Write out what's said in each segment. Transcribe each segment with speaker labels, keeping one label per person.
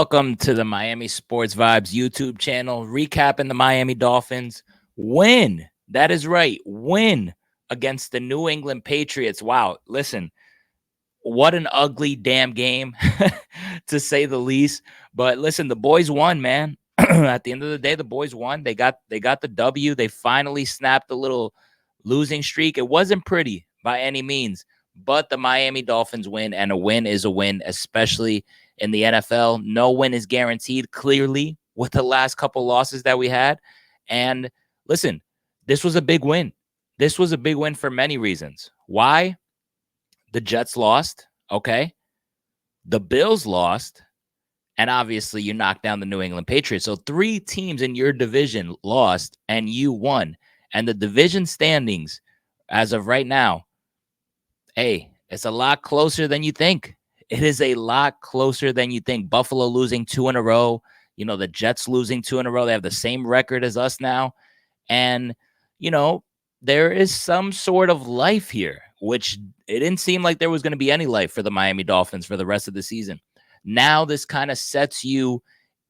Speaker 1: Welcome to the Miami Sports Vibes YouTube channel, recapping the Miami Dolphins win. That is right, win against the New England Patriots. Wow, listen, what an ugly damn game, to say the least. But listen, the boys won, man. At the end of the day, the boys won. They got the W. They finally snapped the little losing streak. It wasn't pretty by any means, but the Miami Dolphins win, and a win is a win, especially in the NFL. No win is guaranteed, clearly, with the last couple losses that we had. And listen, this was a big win. This was a big win for many reasons. Why? The Jets lost, okay? The Bills lost, and obviously you knocked down the New England Patriots. So 3 teams in your division lost, and you won. And the division standings, as of right now, hey, it's a lot closer than you think. It is a lot closer than you think. Buffalo losing 2 in a row. The Jets losing 2 in a row. They have the same record as us now. And, there is some sort of life here, which it didn't seem like there was going to be any life for the Miami Dolphins for the rest of the season. Now this kind of sets you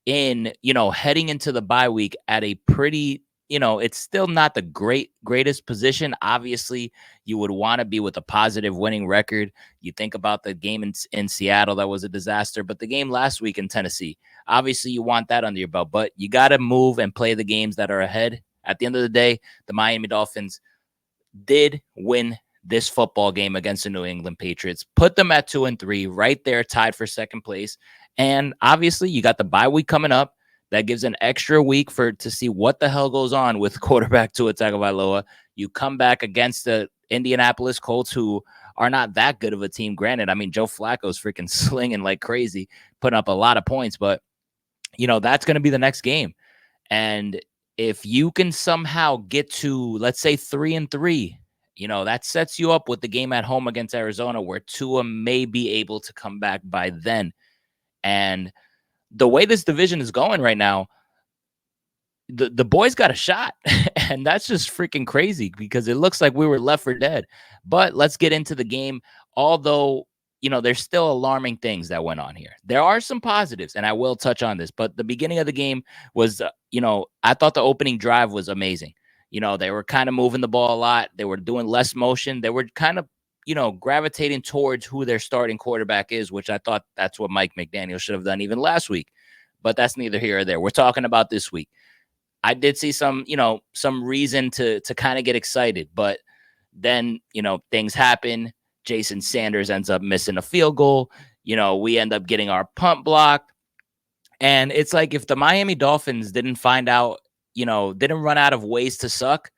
Speaker 1: in, heading into the bye week at a pretty, it's still not the greatest position. Obviously, you would want to be with a positive winning record. You think about the game in Seattle, that was a disaster, but the game last week in Tennessee, obviously you want that under your belt, but you got to move and play the games that are ahead. At the end of the day, the Miami Dolphins did win this football game against the New England Patriots, put them at 2-3, right there, tied for second place. And obviously, you got the bye week coming up. That gives an extra week to see what the hell goes on with quarterback Tua Tagovailoa. You come back against the Indianapolis Colts, who are not that good of a team. Granted, I mean, Joe Flacco's freaking slinging like crazy, putting up a lot of points, but that's going to be the next game. And if you can somehow get to, let's say, 3-3, that sets you up with the game at home against Arizona, where Tua may be able to come back by then. And the way this division is going right now, the boys got a shot. And that's just freaking crazy because it looks like we were left for dead. But let's get into the game. Although, there's still alarming things that went on here. There are some positives, and I will touch on this. But the beginning of the game was, I thought the opening drive was amazing. They were kind of moving the ball a lot. They were doing less motion. They were kind of, gravitating towards who their starting quarterback is, which I thought that's what Mike McDaniel should have done even last week. But that's neither here or there. We're talking about this week. I did see some reason to kind of get excited. But then, things happen. Jason Sanders ends up missing a field goal. We end up getting our punt blocked. And it's like if the Miami Dolphins didn't find out, didn't run out of ways to suck,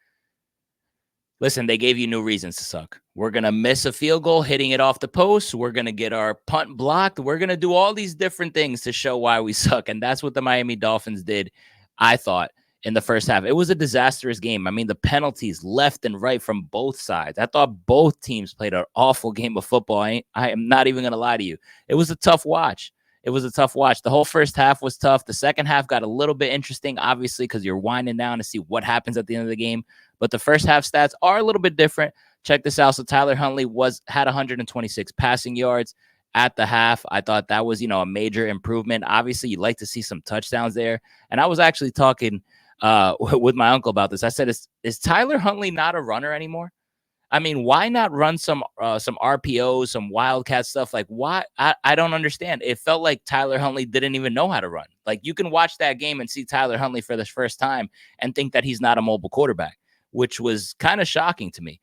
Speaker 1: listen, they gave you new reasons to suck. We're going to miss a field goal, hitting it off the post. We're going to get our punt blocked. We're going to do all these different things to show why we suck. And that's what the Miami Dolphins did, I thought, in the first half. It was a disastrous game. I mean, the penalties left and right from both sides. I thought both teams played an awful game of football. I am not even going to lie to you. It was a tough watch. The whole first half was tough. The second half got a little bit interesting, obviously, because you're winding down to see what happens at the end of the game. But the first half stats are a little bit different. Check this out. So Tyler Huntley had 126 passing yards at the half. I thought that was, a major improvement. Obviously, you'd like to see some touchdowns there. And I was actually talking with my uncle about this. I said, is Tyler Huntley not a runner anymore? I mean, why not run some RPOs, some wildcat stuff? Like, why? I don't understand. It felt like Tyler Huntley didn't even know how to run. Like, you can watch that game and see Tyler Huntley for the first time and think that he's not a mobile quarterback, which was kind of shocking to me.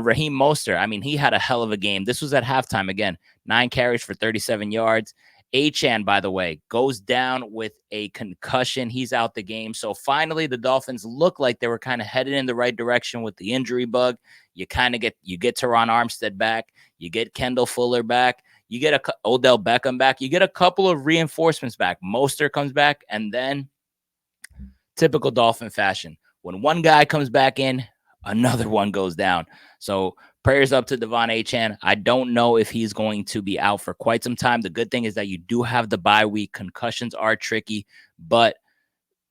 Speaker 1: Raheem Mostert, I mean, he had a hell of a game. This was at halftime again. 9 carries for 37 yards. Achane, by the way, goes down with a concussion. He's out the game. So finally, the Dolphins look like they were kind of headed in the right direction with the injury bug. You get Teron Armstead back. You get Kendall Fuller back. You get Odell Beckham back. You get a couple of reinforcements back. Mostert comes back. And then, typical Dolphin fashion, when one guy comes back in, another one goes down. So prayers up to Devon Achane. I don't know if he's going to be out for quite some time. The good thing is that you do have the bye week. Concussions are tricky, but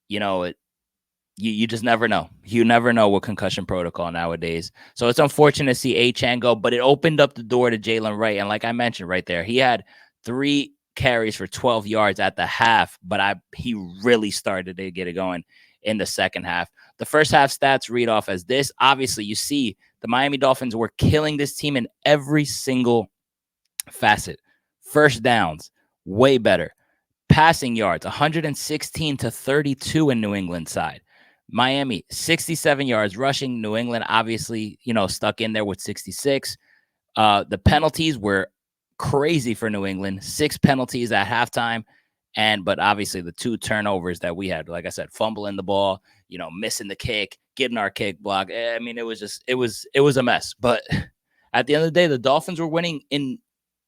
Speaker 1: you just never know. You never know with concussion protocol nowadays. So it's unfortunate to see Achane go, but it opened up the door to Jaylen Wright. And like I mentioned right there, he had 3 carries for 12 yards at the half, but he really started to get it going in the second half. The first half stats read off as this. Obviously, you see the Miami Dolphins were killing this team in every single facet. First downs, way better. Passing yards, 116 to 32 in New England side. Miami, 67 yards rushing. New England, obviously, stuck in there with 66. The penalties were crazy for New England. 6 penalties at halftime. But obviously the 2 turnovers that we had, like I said, fumbling the ball, missing the kick, getting our kick blocked. I mean, it was a mess. But at the end of the day, the Dolphins were winning in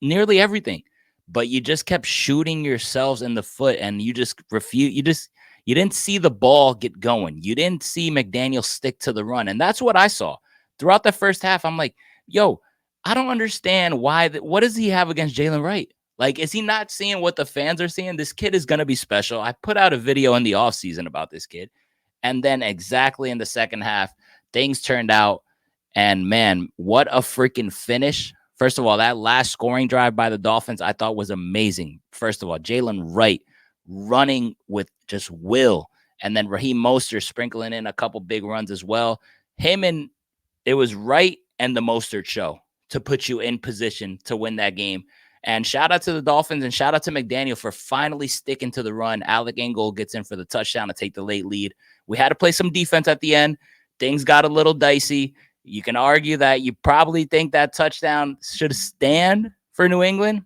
Speaker 1: nearly everything. But you just kept shooting yourselves in the foot, and you just refused. You didn't see the ball get going. You didn't see McDaniel stick to the run. And that's what I saw throughout the first half. I'm like, yo, I don't understand why. What does he have against Jaylen Wright? Like, is he not seeing what the fans are seeing? This kid is going to be special. I put out a video in the offseason about this kid. And then exactly in the second half, things turned out. And man, what a freaking finish. First of all, that last scoring drive by the Dolphins, I thought was amazing. First of all, Jaylen Wright running with just will. And then Raheem Mostert sprinkling in a couple big runs as well. It was Wright and the Mostert show to put you in position to win that game. And shout out to the Dolphins and shout out to McDaniel for finally sticking to the run. Alec Ingold gets in for the touchdown to take the late lead. We had to play some defense at the end. Things got a little dicey. You can argue that you probably think that touchdown should stand for New England.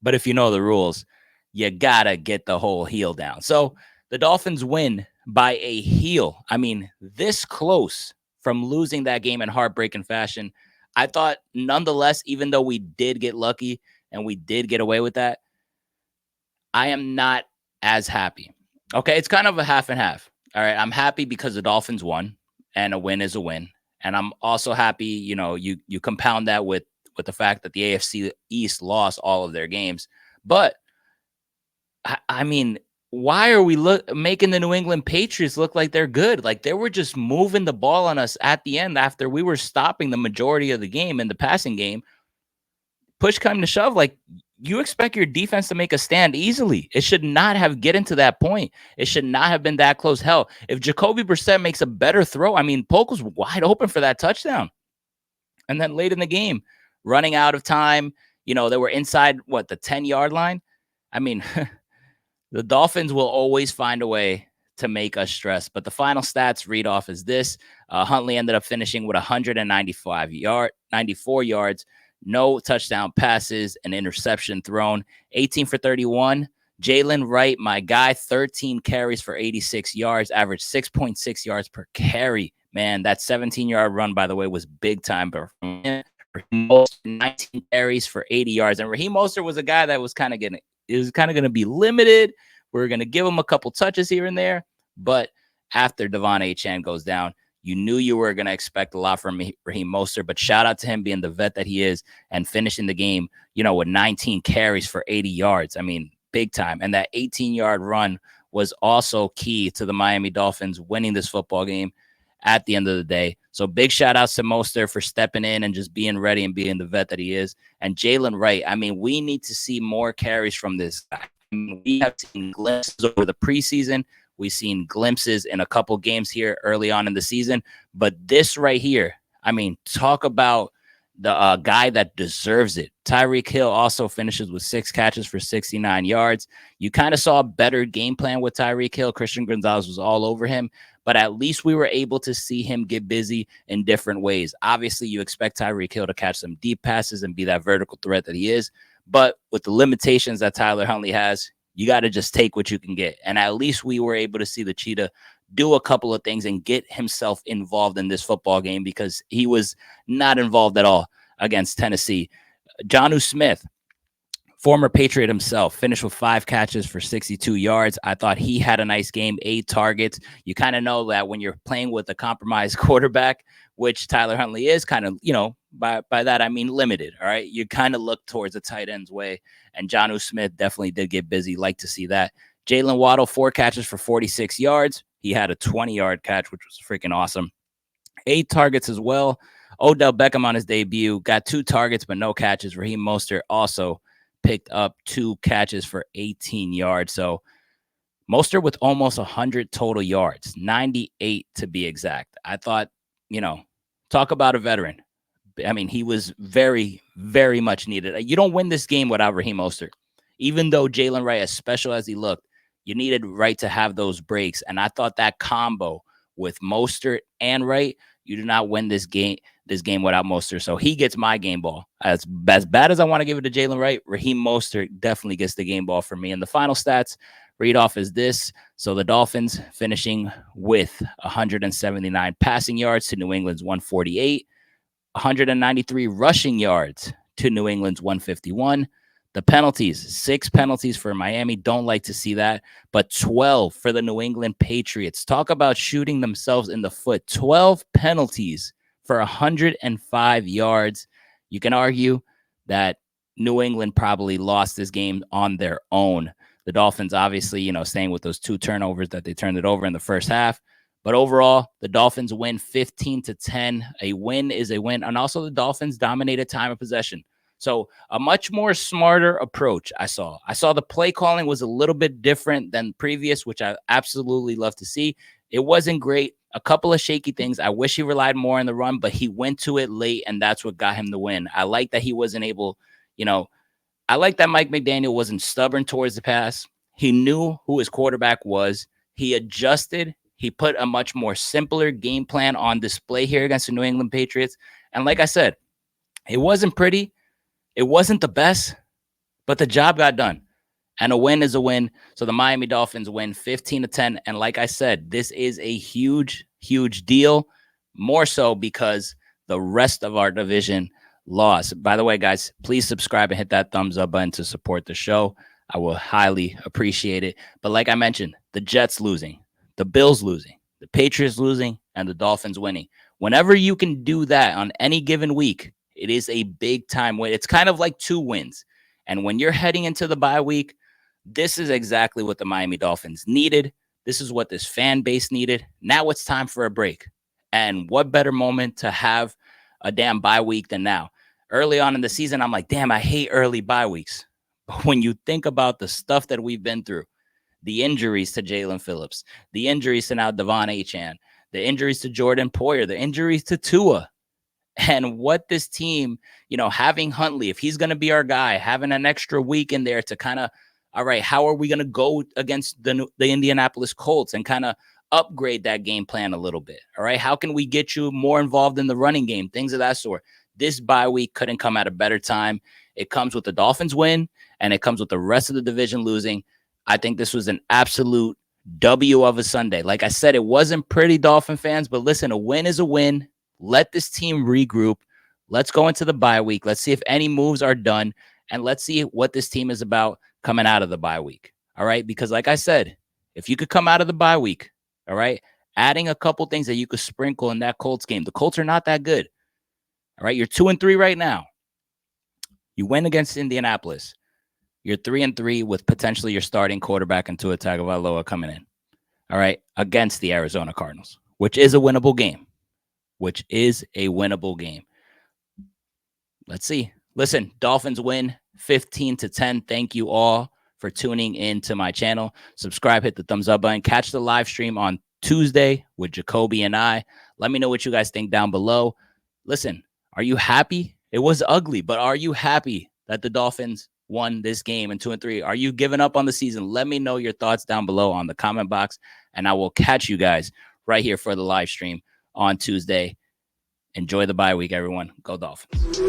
Speaker 1: But if you know the rules, you got to get the whole heel down. So the Dolphins win by a heel. I mean, this close from losing that game in heartbreaking fashion. I thought, nonetheless, even though we did get lucky and we did get away with that, I am not as happy. Okay, it's kind of a half and half. All right, I'm happy because the Dolphins won, and a win is a win. And I'm also happy, you compound that with the fact that the AFC East lost all of their games. But, I mean, why are we making the New England Patriots look like they're good? Like, they were just moving the ball on us at the end after we were stopping the majority of the game in the passing game. Push come to shove, like, you expect your defense to make a stand easily. It should not have gotten to that point. It should not have been that close. Hell, if Jacoby Brissett makes a better throw, I mean, Polk was wide open for that touchdown. And then late in the game, running out of time, they were inside, the 10-yard line? I mean, the Dolphins will always find a way to make us stress. But the final stats read off as this. Huntley ended up finishing with 94 yards, no touchdown passes, an interception thrown, 18 for 31. Jaylen Wright, my guy, 13 carries for 86 yards, averaged 6.6 yards per carry. Man, that 17-yard run, by the way, was big time. But Raheem Mostert, 19 carries for 80 yards. And Raheem Mostert was a guy that was kind of going to be limited. We're going to give him a couple touches here and there. But after Devon Achane goes down, you knew you were going to expect a lot from Raheem Mostert, but shout out to him being the vet that he is and finishing the game, with 19 carries for 80 yards. I mean, big time. And that 18-yard run was also key to the Miami Dolphins winning this football game at the end of the day. So big shout outs to Mostert for stepping in and just being ready and being the vet that he is. And Jaylen Wright, I mean, we need to see more carries from this guy. I mean, we have seen glimpses over the preseason. We've seen glimpses in a couple games here early on in the season. But this right here, I mean, talk about the guy that deserves it. Tyreek Hill also finishes with 6 catches for 69 yards. You kind of saw a better game plan with Tyreek Hill. Christian Gonzalez was all over him. But at least we were able to see him get busy in different ways. Obviously, you expect Tyreek Hill to catch some deep passes and be that vertical threat that he is. But with the limitations that Tyler Huntley has, you got to just take what you can get. And at least we were able to see the Cheetah do a couple of things and get himself involved in this football game because he was not involved at all against Tennessee. Jonnu Smith, former Patriot himself, finished with 5 catches for 62 yards. I thought he had a nice game, 8 targets. You kind of know that when you're playing with a compromised quarterback, which Tyler Huntley is kind of, by that, I mean limited, all right? You kind of look towards the tight end's way, and Jonnu Smith definitely did get busy. Like to see that. Jalen Waddle, 4 catches for 46 yards. He had a 20-yard catch, which was freaking awesome. 8 targets as well. Odell Beckham on his debut got 2 targets, but no catches. Raheem Mostert also picked up 2 catches for 18 yards. So Mostert with almost 100 total yards, 98 to be exact. I thought, talk about a veteran. I mean, he was very, very much needed. You don't win this game without Raheem Mostert. Even though Jaylen Wright, as special as he looked, you needed Wright to have those breaks. And I thought that combo with Mostert and Wright, you do not win this game without Mostert. So he gets my game ball. As bad as I want to give it to Jaylen Wright, Raheem Mostert definitely gets the game ball for me. And the final stats read off is this. So the Dolphins finishing with 179 passing yards to New England's 148. 193 rushing yards to New England's 151. The penalties, 6 penalties for Miami. Don't like to see that, but 12 for the New England Patriots. Talk about shooting themselves in the foot. 12 penalties for 105 yards. You can argue that New England probably lost this game on their own. The Dolphins, obviously, staying with those 2 turnovers that they turned it over in the first half. But overall, the Dolphins win 15-10. A win is a win. And also the Dolphins dominated time of possession. So a much more smarter approach I saw. I saw the play calling was a little bit different than previous, which I absolutely love to see. It wasn't great. A couple of shaky things. I wish he relied more on the run, but he went to it late, and that's what got him the win. I like that he wasn't able, I like that Mike McDaniel wasn't stubborn towards the pass. He knew who his quarterback was. He adjusted. He put a much more simpler game plan on display here against the New England Patriots. And like I said, it wasn't pretty. It wasn't the best, but the job got done. And a win is a win. So the Miami Dolphins win 15-10. And like I said, this is a huge, huge deal. More so because the rest of our division lost. By the way, guys, please subscribe and hit that thumbs up button to support the show. I will highly appreciate it. But like I mentioned, the Jets losing, the Bills losing, the Patriots losing, and the Dolphins winning. Whenever you can do that on any given week, it is a big time win. It's kind of like 2 wins. And when you're heading into the bye week, this is exactly what the Miami Dolphins needed. This is what this fan base needed. Now it's time for a break. And what better moment to have a damn bye week than now? Early on in the season, I'm like, damn, I hate early bye weeks. But when you think about the stuff that we've been through, the injuries to Jalen Phillips, the injuries to now Devon Achane, the injuries to Jordan Poyer, the injuries to Tua, and what this team, having Huntley, if he's going to be our guy, having an extra week in there to kind of, all right, how are we going to go against the Indianapolis Colts and kind of upgrade that game plan a little bit? All right, how can we get you more involved in the running game, things of that sort? This bye week couldn't come at a better time. It comes with the Dolphins win, and it comes with the rest of the division losing. I think this was an absolute W of a Sunday. Like I said, it wasn't pretty, Dolphin fans, but listen, a win is a win. Let this team regroup. Let's go into the bye week. Let's see if any moves are done, and let's see what this team is about coming out of the bye week. All right, because like I said, if you could come out of the bye week, all right, adding a couple things that you could sprinkle in that Colts game. The Colts are not that good. All right, you're 2-3 right now. You win against Indianapolis. You're 3-3 with potentially your starting quarterback and Tua Tagovailoa coming in. All right, against the Arizona Cardinals, which is a winnable game. Let's see. Listen, Dolphins win 15-10. Thank you all for tuning in to my channel. Subscribe, hit the thumbs up button. Catch the live stream on Tuesday with Jacoby and I. Let me know what you guys think down below. Listen, are you happy? It was ugly, but are you happy that the Dolphins won this game in 2-3? Are you giving up on the season? Let me know your thoughts down below on the comment box, and I will catch you guys right here for the live stream on Tuesday. Enjoy the bye week, everyone. Go Dolphins.